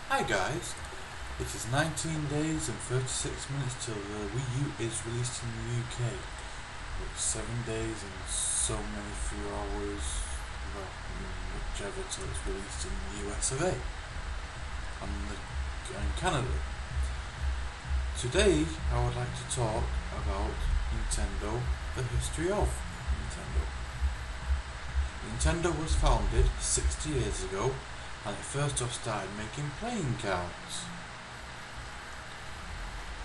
Hi guys, it is 19 days and 36 minutes till the Wii U is released in the UK. It's 7 days and so many few hours, well, whichever, till it's released in the US of A and Canada. Today I would like to talk about Nintendo, the history of Nintendo. Nintendo was founded 60 years ago and it first off started making playing cards.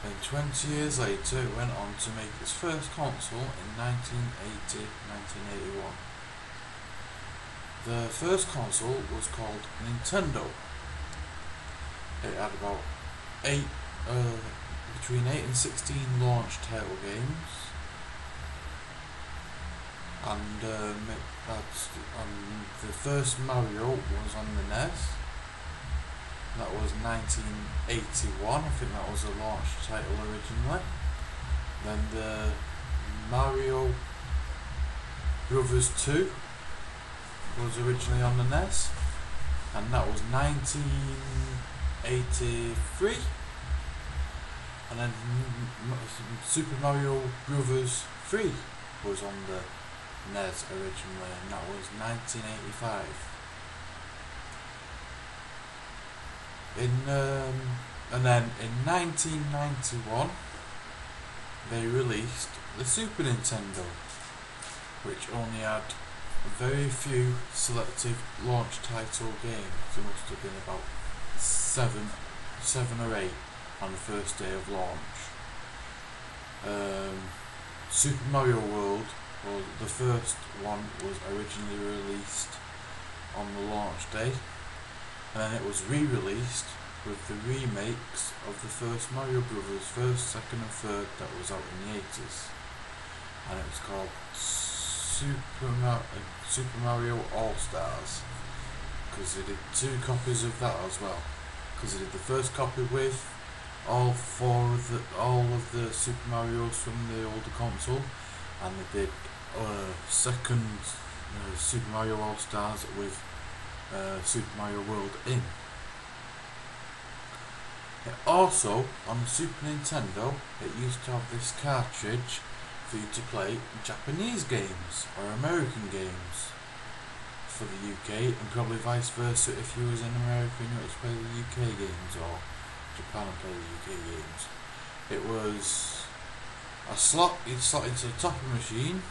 Then 20 years later it went on to make its first console in 1981. The first console was called Nintendo. It had about between 8 and 16 launch title games, and the first Mario was on the NES. That was 1981. I think that was the launch title originally. Then the Mario Brothers 2 was originally on the NES, and that was 1983. And then Super Mario Brothers 3 was on the NES originally, and that was 1985. And then in 1991 they released the Super Nintendo, which only had very few selective launch title games. There must have been about seven or eight on the first day of launch. Super Mario World, well, the first one was originally released on the launch day, and then it was re-released with the remakes of the first Mario Brothers, first, second and third, that was out in the 80s, and it was called Super Mario All-Stars, because they did two copies of that as well, because they did the first copy with all of the Super Marios from the older console, and they did second Super Mario All-Stars with Super Mario World in. Also, on the Super Nintendo, it used to have this cartridge for you to play Japanese games or American games for the UK, and probably vice versa if you was in America and you wanted to play the UK games, or Japan and play the UK games. It was a slot you'd slot into the top of the machine.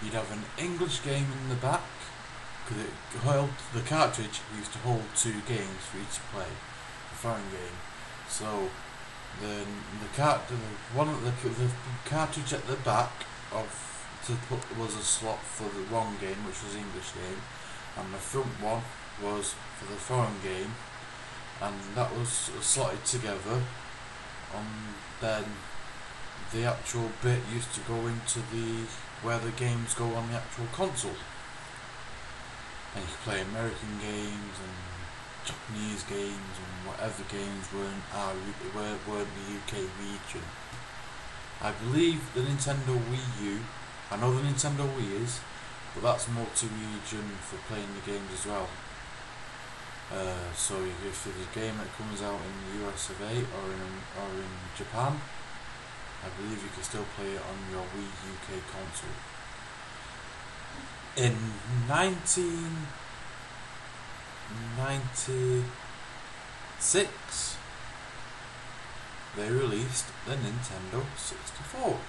You'd have an English game in the back, because the cartridge used to hold two games for you to play, a foreign game. So the cartridge at the back was a slot for the wrong game, which was English game, and the front one was for the foreign game, and that was slotted together. And then the actual bit used to go into where the games go on the actual console. And you could play American games and Japanese games and whatever games weren't the UK region. I believe the Nintendo Wii U, I know the Nintendo Wii is, but that's multi-region for playing the games as well. So if there's a game that comes out in the US of A or in Japan, I believe you can still play it on your Wii UK console. In 1996, they released the Nintendo 64.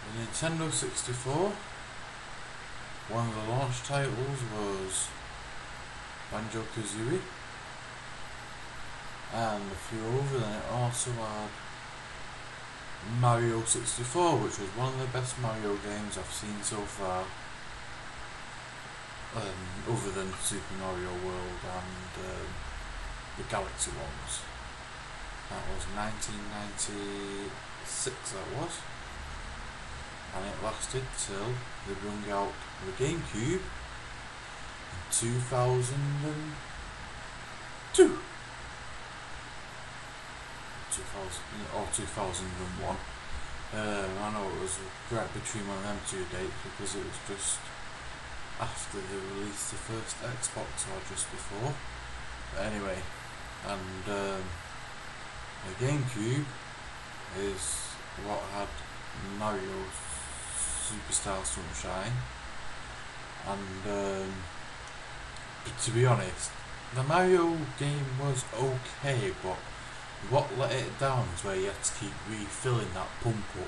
The Nintendo 64, one of the launch titles was Banjo-Kazooie, and a few over. Then it also had Mario 64, which was one of the best Mario games I've seen so far, other than Super Mario World and the Galaxy ones. That was 1996, that was, and it lasted till they brought out the GameCube in 2002. 2001. I know it was right between one of them two dates, because it was just after they released the first Xbox or just before. But anyway, and the GameCube is what had Mario Superstar Sunshine, and but to be honest, the Mario game was okay, but what let it down is where you had to keep refilling that pump up. I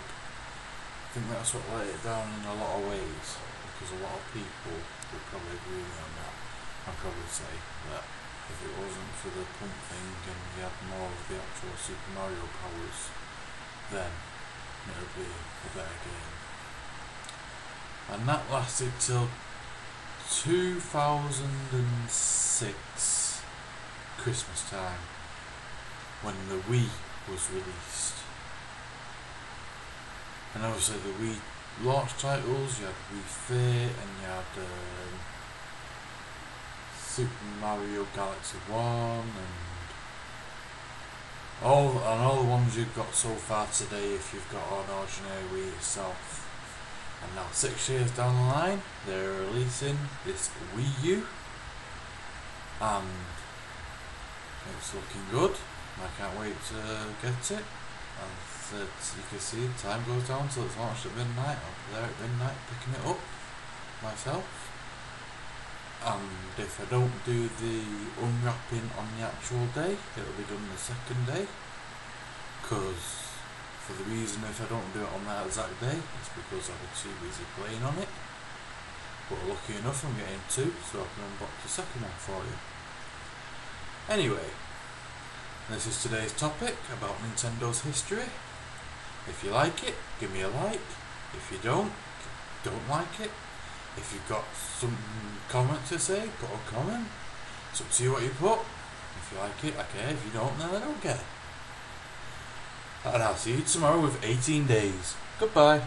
think that's what let it down in a lot of ways, because a lot of people would probably agree with me on that. I'd probably say that if it wasn't for the pump thing and you had more of the actual Super Mario powers, then it would be a better game. And that lasted till 2006 Christmas time, when the Wii was released. And obviously the Wii launch titles, you had Wii Fit and you had Super Mario Galaxy 1 and all the ones you've got so far today if you've got an ordinary Wii yourself. And now 6 years down the line, they're releasing this Wii U, and it's looking good. I can't wait to get it. As you can see, time goes down till it's launched at midnight. I'll be there at midnight picking it up myself. And if I don't do the unwrapping on the actual day, it'll be done the second day. Because for the reason if I don't do it on that exact day, it's because I'll be too busy playing on it. But lucky enough I'm getting 2, so I can unbox the second one for you. Anyway, this is today's topic about Nintendo's history. If you like it, give me a like. If you don't like it. If you've got some comment to say, put a comment. It's up to you what you put. If you like it, I care. If you don't, then I don't care. And I'll see you tomorrow with 18 days. Goodbye.